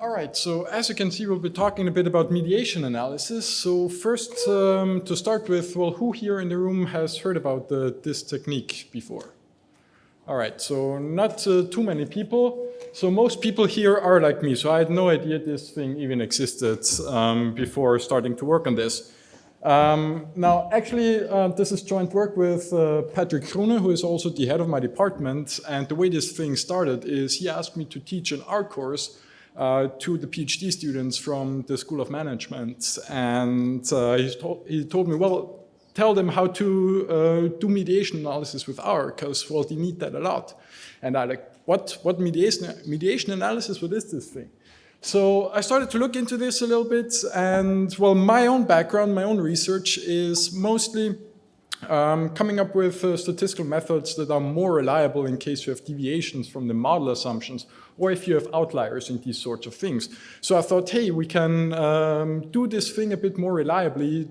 All right, so as you can see, we'll be talking a bit about mediation analysis. So first, to start with, well, who here in the room has heard about this technique before? All right, so not too many people. So most people here are like me, so I had no idea this thing even existed before starting to work on this. Now, actually, this is joint work with Patrick Groene, who is also the head of my department. And the way this thing started is he asked me to teach an art course to the PhD students from the School of Management. And he told me, well, tell them how to do mediation analysis with R, because, well, they need that a lot. And I like, what mediation analysis, what is this thing? So I started to look into this a little bit, and well, my own background, my own research is mostly coming up with statistical methods that are more reliable in case you have deviations from the model assumptions, or if you have outliers in these sorts of things. So I thought, hey, we can do this thing a bit more reliably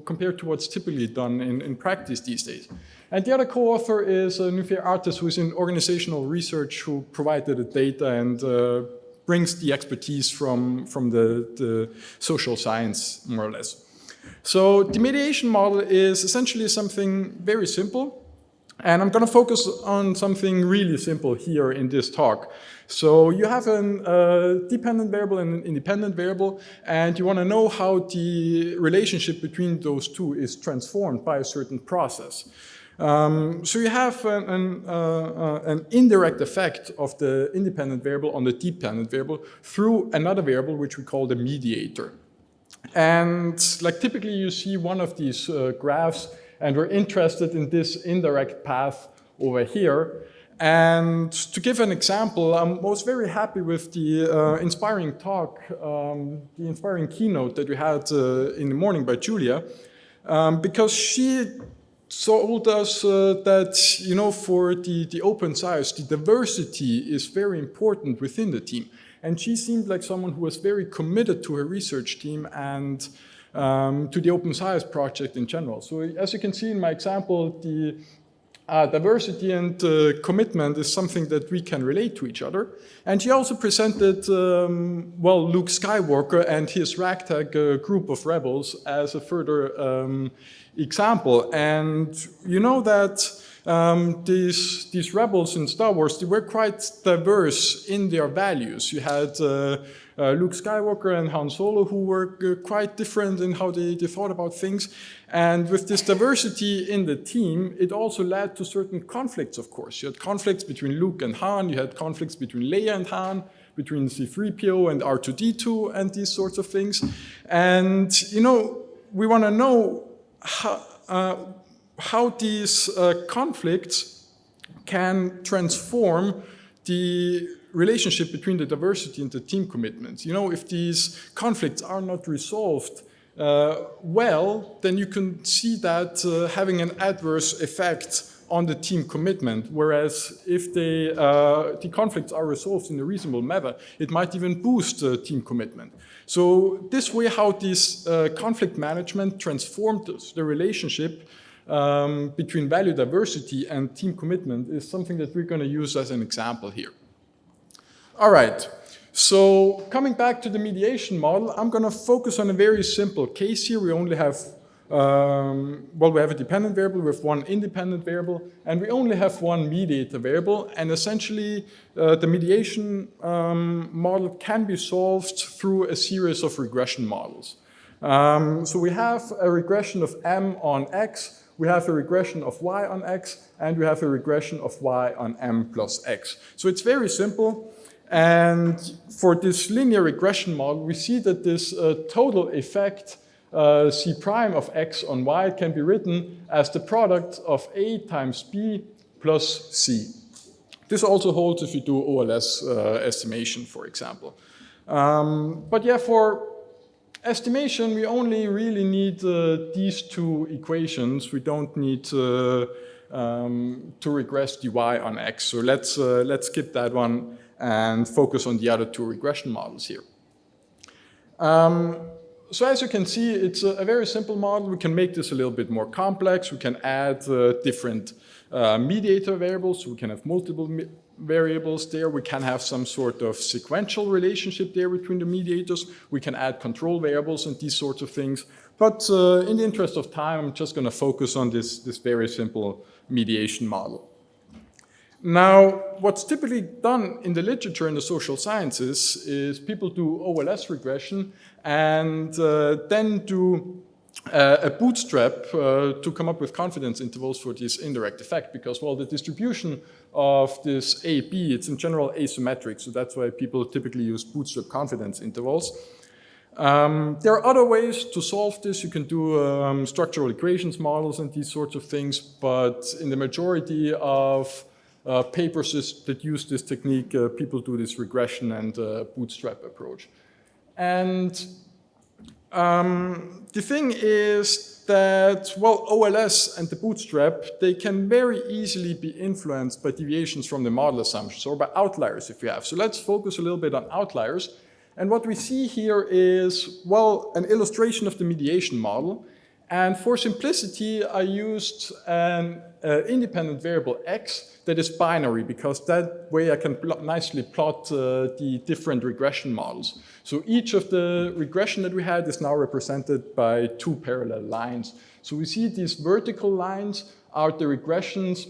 compared to what's typically done in practice these days. And the other co-author is Nuvair Artis, who is in organizational research, who provided the data and brings the expertise from the social science, more or less. So the mediation model is essentially something very simple, and I'm going to focus on something really simple here in this talk. So you have a dependent variable and an independent variable, and you want to know how the relationship between those two is transformed by a certain process. So you have an indirect effect of the independent variable on the dependent variable through another variable which we call the mediator. And like typically you see one of these graphs, and we're interested in this indirect path over here. And to give an example, I was very happy with the inspiring talk, the inspiring keynote that we had in the morning by Julia, because she told us that, you know, for the open science, the diversity is very important within the team. And she seemed like someone who was very committed to her research team and to the open science project in general. So as you can see in my example, the diversity and commitment is something that we can relate to each other. And she also presented, well, Luke Skywalker and his ragtag group of rebels as a further example. And you know that these rebels in Star Wars, they were quite diverse in their values. You had Luke Skywalker and Han Solo, who were quite different in how they thought about things. And with this diversity in the team, it also led to certain conflicts, of course. You had conflicts between Luke and Han, you had conflicts between Leia and Han, between C-3PO and R2-D2 and these sorts of things. And, you know, we want to know how these conflicts can transform the relationship between the diversity and the team commitment. You know, if these conflicts are not resolved well, then you can see that having an adverse effect on the team commitment, whereas if the conflicts are resolved in a reasonable manner, it might even boost team commitment. So this way, how this conflict management transformed the relationship between value diversity and team commitment is something that we're going to use as an example here. All right, so coming back to the mediation model, I'm going to focus on a very simple case here. We only have, well, we have a dependent variable with one independent variable, and we only have one mediator variable, and essentially the mediation model can be solved through a series of regression models. So we have a regression of M on X, we have a regression of Y on X, and we have a regression of Y on M plus X. So it's very simple. And for this linear regression model, we see that this total effect C prime of X on Y can be written as the product of A times B plus C. This also holds if you do OLS estimation, for example. But yeah, for estimation, we only really need these two equations. We don't need to regress the Y on X. So let's skip that one and focus on the other two regression models here. So as you can see, it's a very simple model. We can make this a little bit more complex. We can add different mediator variables. So we can have multiple variables there. We can have some sort of sequential relationship there between the mediators. We can add control variables and these sorts of things. But in the interest of time, I'm just going to focus on this very simple mediation model. Now, what's typically done in the literature in the social sciences is people do OLS regression and then do a bootstrap to come up with confidence intervals for this indirect effect because, well, the distribution of this A-B, it's in general asymmetric, so that's why people typically use bootstrap confidence intervals. There are other ways to solve this. You can do structural equations models and these sorts of things, but in the majority of papers that use this technique, people do this regression and bootstrap approach. And the thing is that, well, OLS and the bootstrap, they can very easily be influenced by deviations from the model assumptions or by outliers if you have. So let's focus a little bit on outliers. And what we see here is, well, an illustration of the mediation model. And for simplicity, I used an independent variable x that is binary, because that way I can nicely plot the different regression models. So each of the regression that we had is now represented by two parallel lines. So we see these vertical lines are the regressions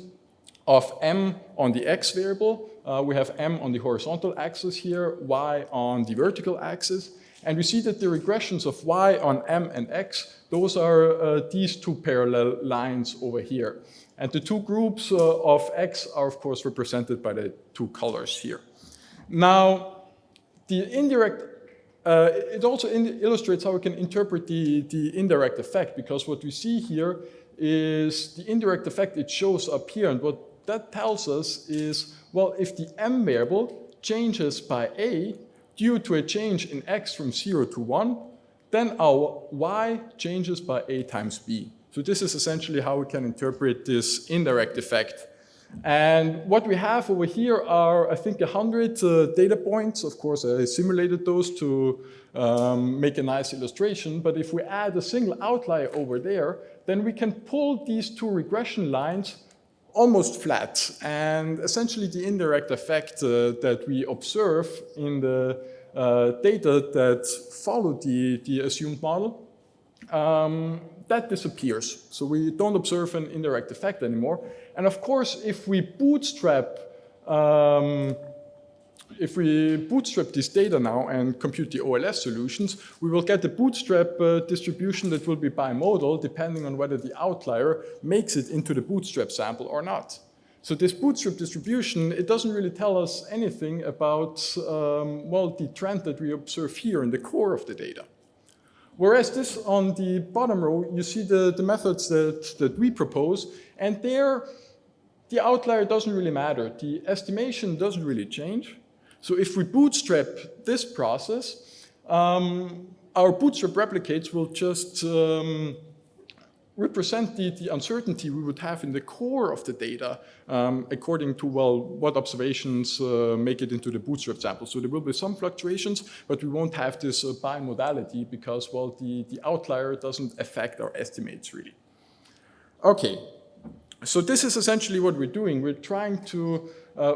of m on the x variable. We have m on the horizontal axis here, y on the vertical axis. And we see that the regressions of y on m and x, those are these two parallel lines over here. And the two groups of x are, of course, represented by the two colors here. Now, the indirect, it also illustrates how we can interpret the indirect effect, because what we see here is the indirect effect, it shows up here. And what that tells us is, well, if the m variable changes by a due to a change in x from 0 to 1, then our y changes by a times b. So this is essentially how we can interpret this indirect effect. And what we have over here are, I think, 100 data points. Of course, I simulated those to make a nice illustration. But if we add a single outlier over there, then we can pull these two regression lines almost flat. And essentially the indirect effect that we observe in the data that follow the assumed model, that disappears. So we don't observe an indirect effect anymore. And of course, if we bootstrap this data now and compute the OLS solutions, we will get the bootstrap distribution that will be bimodal, depending on whether the outlier makes it into the bootstrap sample or not. So this bootstrap distribution, it doesn't really tell us anything about, well, the trend that we observe here in the core of the data. Whereas this on the bottom row, you see the methods that we propose, and there the outlier doesn't really matter. The estimation doesn't really change. So if we bootstrap this process, our bootstrap replicates will just represent the uncertainty we would have in the core of the data according to, well, what observations make it into the bootstrap sample. So there will be some fluctuations, but we won't have this bimodality because, well, the outlier doesn't affect our estimates really. Okay, so this is essentially what we're doing. We're trying to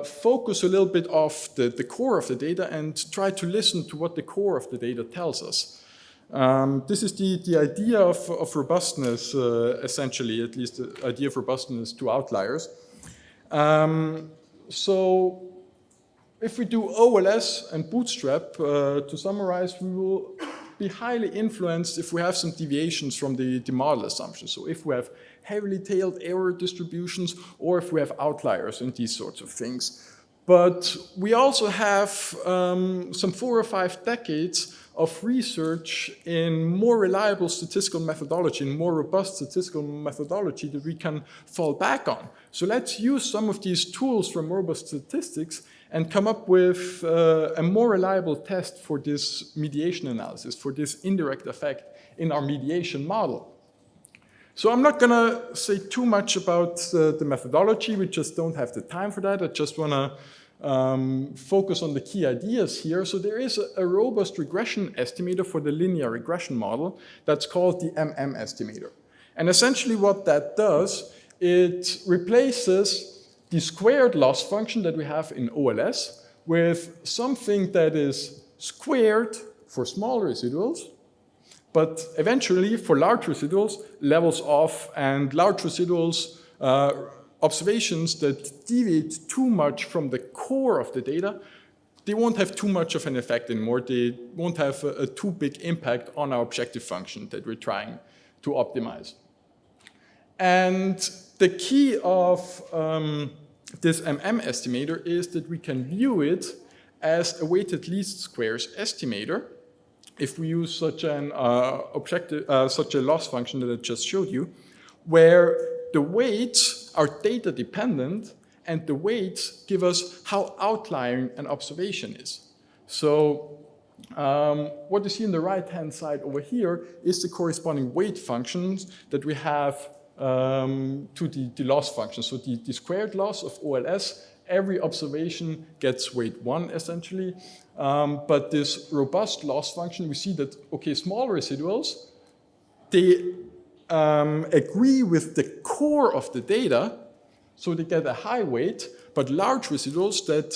focus a little bit off the core of the data and try to listen to what the core of the data tells us. This is the idea of robustness, essentially, at least the idea of robustness to outliers. So if we do OLS and bootstrap, to summarize, we will be highly influenced if we have some deviations from the model assumptions. So if we have heavily tailed error distributions or if we have outliers and these sorts of things. But we also have some 4 or 5 decades of research in more reliable statistical methodology, in more robust statistical methodology that we can fall back on. So let's use some of these tools from robust statistics and come up with a more reliable test for this mediation analysis, for this indirect effect in our mediation model. So I'm not going to say too much about the methodology. We just don't have the time for that. I just want to focus on the key ideas here. So there is a robust regression estimator for the linear regression model that's called the Estimator. And essentially what that does, it replaces the squared loss function that we have in OLS with something that is squared for small residuals, but eventually for large residuals levels off, and large residuals observations that deviate too much from the core of the data, they won't have too much of an effect anymore. They won't have a too big impact on our objective function that we're trying to optimize. And the key of this estimator is that we can view it as a weighted least squares estimator if we use such an such a loss function that I just showed you, where the weights are data dependent and the weights give us how outlying an observation is. So what you see on the right-hand side over here is the corresponding weight functions that we have to the loss function. So the squared loss of OLS, every observation gets weight 1 essentially. But this robust loss function, we see that, okay, small residuals, they agree with the core of the data, so they get a high weight, but large residuals that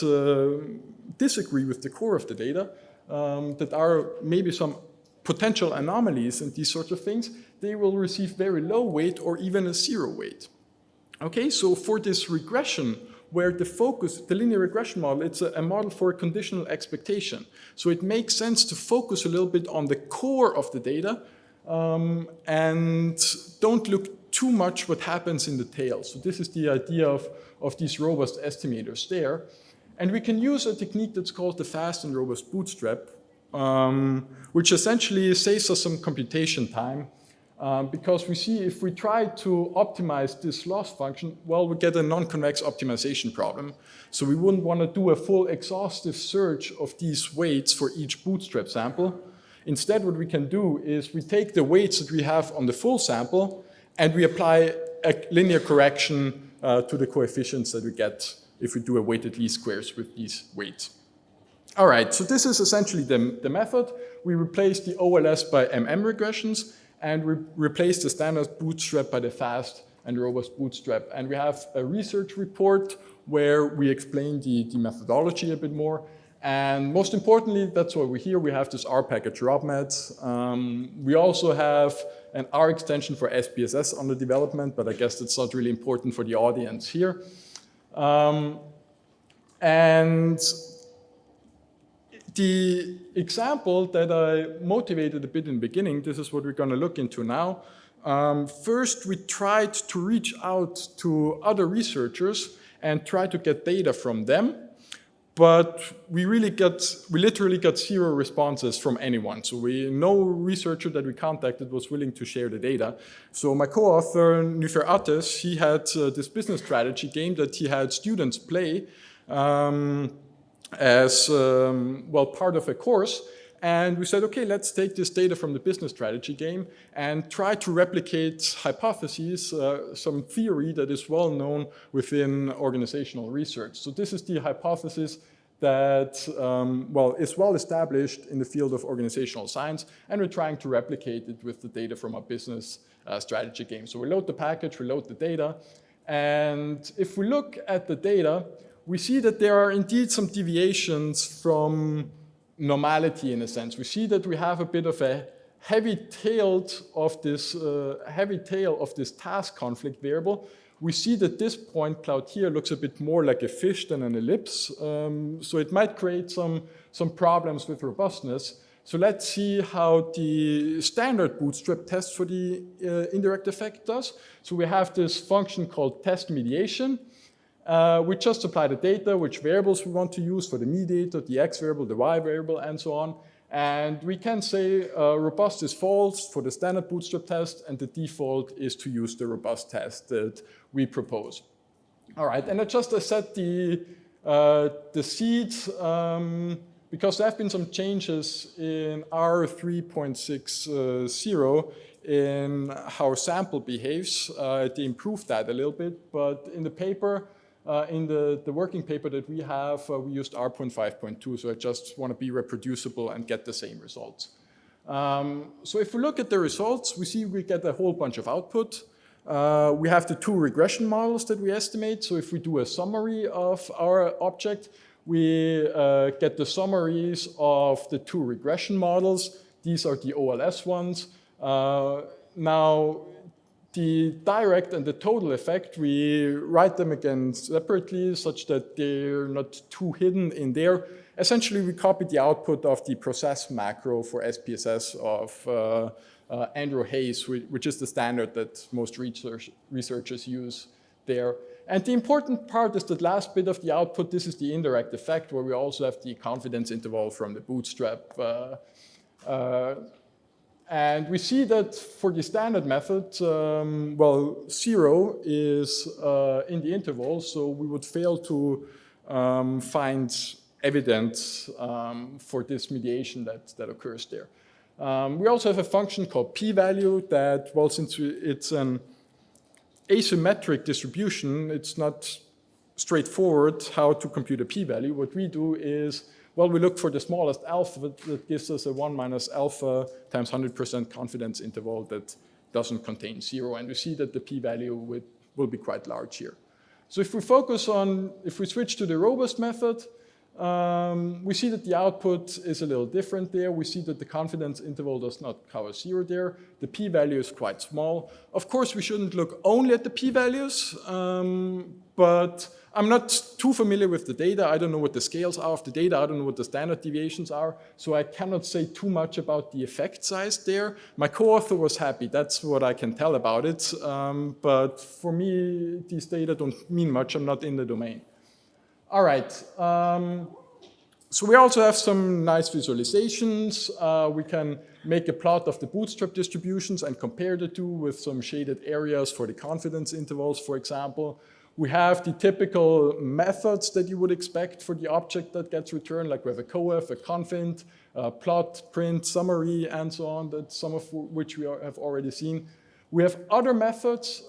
disagree with the core of the data, that are maybe some potential anomalies and these sorts of things, they will receive very low weight or even a 0 weight. Okay, so for this regression, where the focus, the linear regression model, it's a model for conditional expectation. So it makes sense to focus a little bit on the core of the data and don't look too much what happens in the tail. So this is the idea of these robust estimators there. And we can use a technique that's called the fast and robust bootstrap, which essentially saves us some computation time. Because we see if we try to optimize this loss function, well, we get a non-convex optimization problem. So we wouldn't want to do a full exhaustive search of these weights for each bootstrap sample. Instead, what we can do is we take the weights that we have on the full sample and we apply a linear correction to the coefficients that we get if we do a weighted least squares with these weights. All right, so this is essentially the method. We replace the OLS by regressions, and we replace the standard bootstrap by the fast and robust bootstrap. And we have a research report where we explain the methodology a bit more. And most importantly, that's why we're here. We have this R package robmed. We also have an R extension for SPSS under development, but I guess that's not really important for the audience here. And the example that I motivated a bit in the beginning, this is what we're going to look into now. First, we tried to reach out to other researchers and try to get data from them, but we literally got 0 responses from anyone. So no researcher that we contacted was willing to share the data. So my co-author, Nüfer Ates, he had this business strategy game that he had students play as well, part of a course. And we said, okay, let's take this data from the business strategy game and try to replicate hypotheses, some theory that is well known within organizational research. So this is the hypothesis that is well established in the field of organizational science, and we're trying to replicate it with the data from our business strategy game. So we load the package, we load the data, and if we look at the data, we see that there are indeed some deviations from normality in a sense. We see that we have a bit of a heavy tail of this task conflict variable. We see that this point cloud here looks a bit more like a fish than an ellipse. So it might create some problems with robustness. So let's see how the standard bootstrap test for the indirect effect does. So we have this function called test mediation. We just apply the data, which variables we want to use for the mediator, the x variable, the y variable, and so on. And we can say robust is false for the standard bootstrap test, and the default is to use the robust test that we propose. All right, and I just set the seeds because there have been some changes in R3.60 in how sample behaves. They improved that a little bit, but in the paper, in the working paper that we have, we used R.5.2, so I just want to be reproducible and get the same results. So if we look at the results, we see we get a whole bunch of output. We have the two regression models that we estimate. So if we do a summary of our object, we get the summaries of the two regression models. These are the OLS ones. Now, the direct and the total effect, we write them again separately such that they're not too hidden in there. Essentially, we copy the output of the process macro for SPSS of Andrew Hayes, which is the standard that most researchers use there. And the important part is that last bit of the output. This is the indirect effect, where we also have the confidence interval from the Bootstrap. And we see that for the standard method, well, 0 is in the interval, so we would fail to find evidence for this mediation that occurs there. We also have a function called p-value that, well, since it's an asymmetric distribution, it's not straightforward how to compute a p-value. What we do is, well, we look for the smallest alpha that gives us a 1 minus alpha times 100% confidence interval that doesn't contain 0. And we see that the p-value will be quite large here. So if we focus on, if we switch to the robust method, we see that the output is a little different there. We see that the confidence interval does not cover 0 there. The p-value is quite small. Of course, we shouldn't look only at the p-values, but I'm not too familiar with the data. I don't know what the scales are of the data. I don't know what the standard deviations are. So I cannot say too much about the effect size there. My co-author was happy. That's what I can tell about it. But for me, these data don't mean much. I'm not in the domain. All right. So we also have some nice visualizations. We can make a plot of the Bootstrap distributions and compare the two with some shaded areas for the confidence intervals, for example. We have the typical methods that you would expect for the object that gets returned, like we have a coef, a confint, plot, print, summary, and so on, that some of which we have already seen. We have other methods,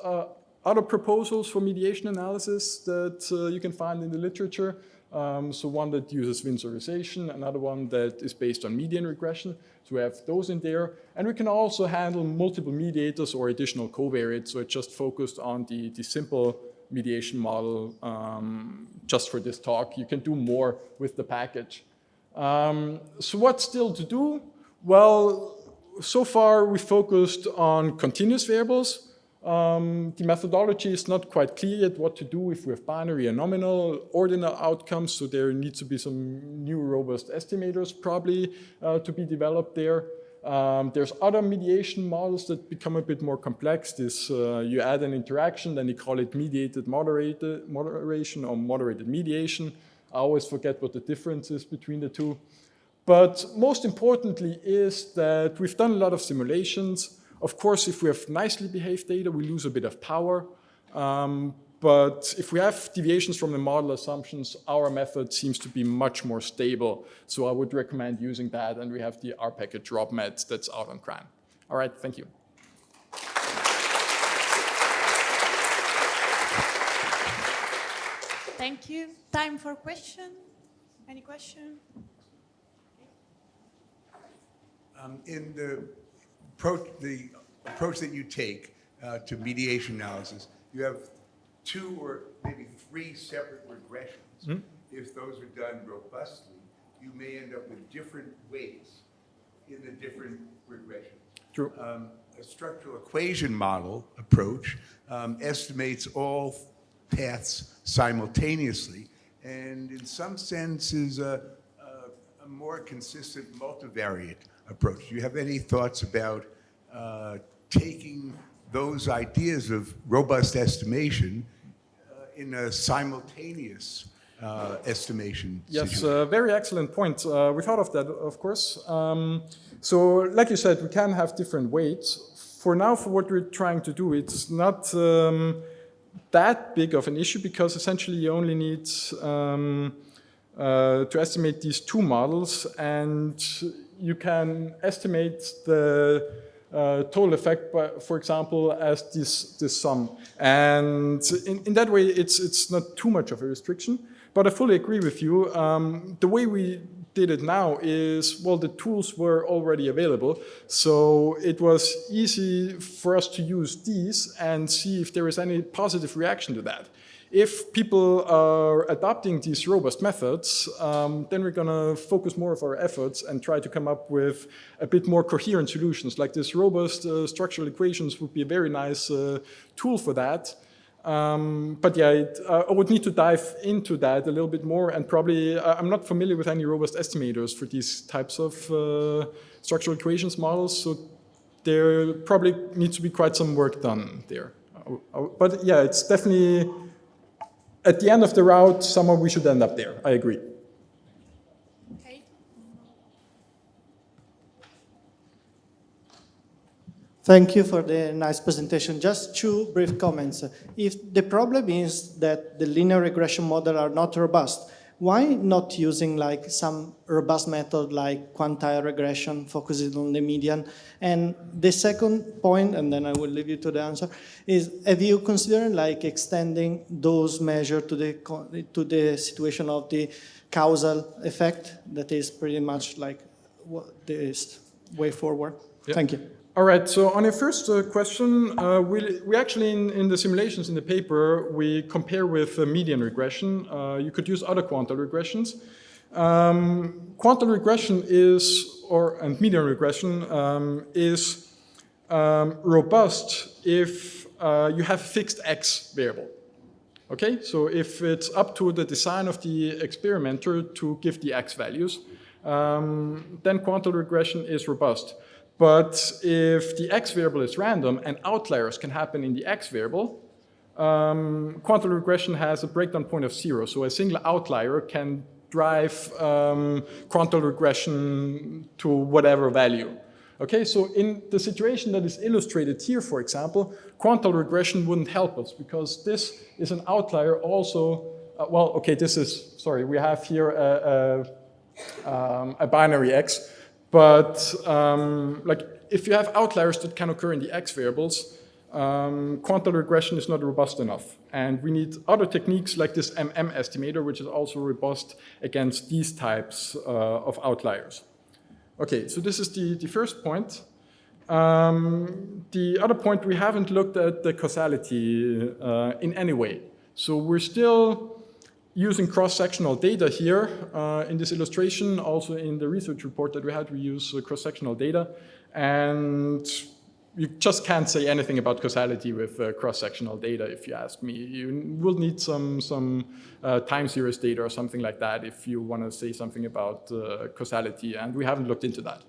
other proposals for mediation analysis that you can find in the literature. So one that uses vinsorization, another one that is based on median regression. So we have those in there. And we can also handle multiple mediators or additional covariates. So it just focused on the simple mediation model just for this talk. You can do more with the package. So what's still to do? Well, so far we focused on continuous variables. The methodology is not quite clear yet what to do if we have binary and nominal ordinal outcomes, so there needs to be some new robust estimators probably to be developed there. There's other mediation models that become a bit more complex. This, you add an interaction, then you call it mediated moderation or moderated mediation. I always forget what the difference is between the two. But most importantly is that we've done a lot of simulations. Of course, if we have nicely behaved data, we lose a bit of power. But if we have deviations from the model assumptions, our method seems to be much more stable. So I would recommend using that. And we have the R package robmed that's out on CRAN. All right, thank you. Thank you. Time for question. Any question? In the approach that you take to mediation analysis, you have 2 or maybe 3 separate regressions. Mm-hmm. If those are done robustly, you may end up with different weights in the different regressions. True. A structural equation model approach estimates all paths simultaneously, and in some sense is a more consistent multivariate approach. Do you have any thoughts about taking those ideas of robust estimation in a simultaneous estimation situation? Yes, very excellent point. We thought of that, of course. So like you said, we can have different weights. For now, for what we're trying to do, it's not that big of an issue because essentially you only need to estimate these 2 models, and you can estimate the total effect, for example, as this sum. And in that way, it's not too much of a restriction. But I fully agree with you. The way we did it now is, well, the tools were already available, so it was easy for us to use these and see if there is any positive reaction to that. If people are adopting these robust methods, then we're going to focus more of our efforts and try to come up with a bit more coherent solutions. Like this robust structural equations would be a very nice tool for that. But yeah, I would need to dive into that a little bit more, and probably I'm not familiar with any robust estimators for these types of structural equations models, so there probably needs to be quite some work done there. But yeah, it's definitely, at the end of the route, somewhere we should end up there. I agree. Okay. Thank you for the nice presentation. Just two brief comments. If the problem is that the linear regression model are not robust, why not using like some robust method like quantile regression, focusing on the median? And the second point, and then I will leave you to the answer, is have you considered like extending those measures to the situation of the causal effect that is pretty much like the way forward? Yeah. Thank you. All right, so on your first question, we actually, in the simulations in the paper, we compare with median regression. You could use other quantile regressions. Quantile regression and median regression is robust if you have a fixed x variable. Okay, so if it's up to the design of the experimenter to give the x values, then quantile regression is robust. But if the x variable is random and outliers can happen in the x variable, quantile regression has a breakdown point of 0. So a single outlier can drive quantile regression to whatever value. Okay, so in the situation that is illustrated here, for example, quantile regression wouldn't help us because this is an outlier also. Well, okay, we have here a binary x. But like if you have outliers that can occur in the x variables, quantile regression is not robust enough. And we need other techniques like this estimator, which is also robust against these types of outliers. Okay, so this is the first point. The other point, we haven't looked at the causality in any way. So we're still using cross-sectional data here in this illustration, also in the research report that we had, we use cross-sectional data, and you just can't say anything about causality with cross-sectional data, if you ask me. You will need some time series data or something like that if you want to say something about causality, and we haven't looked into that.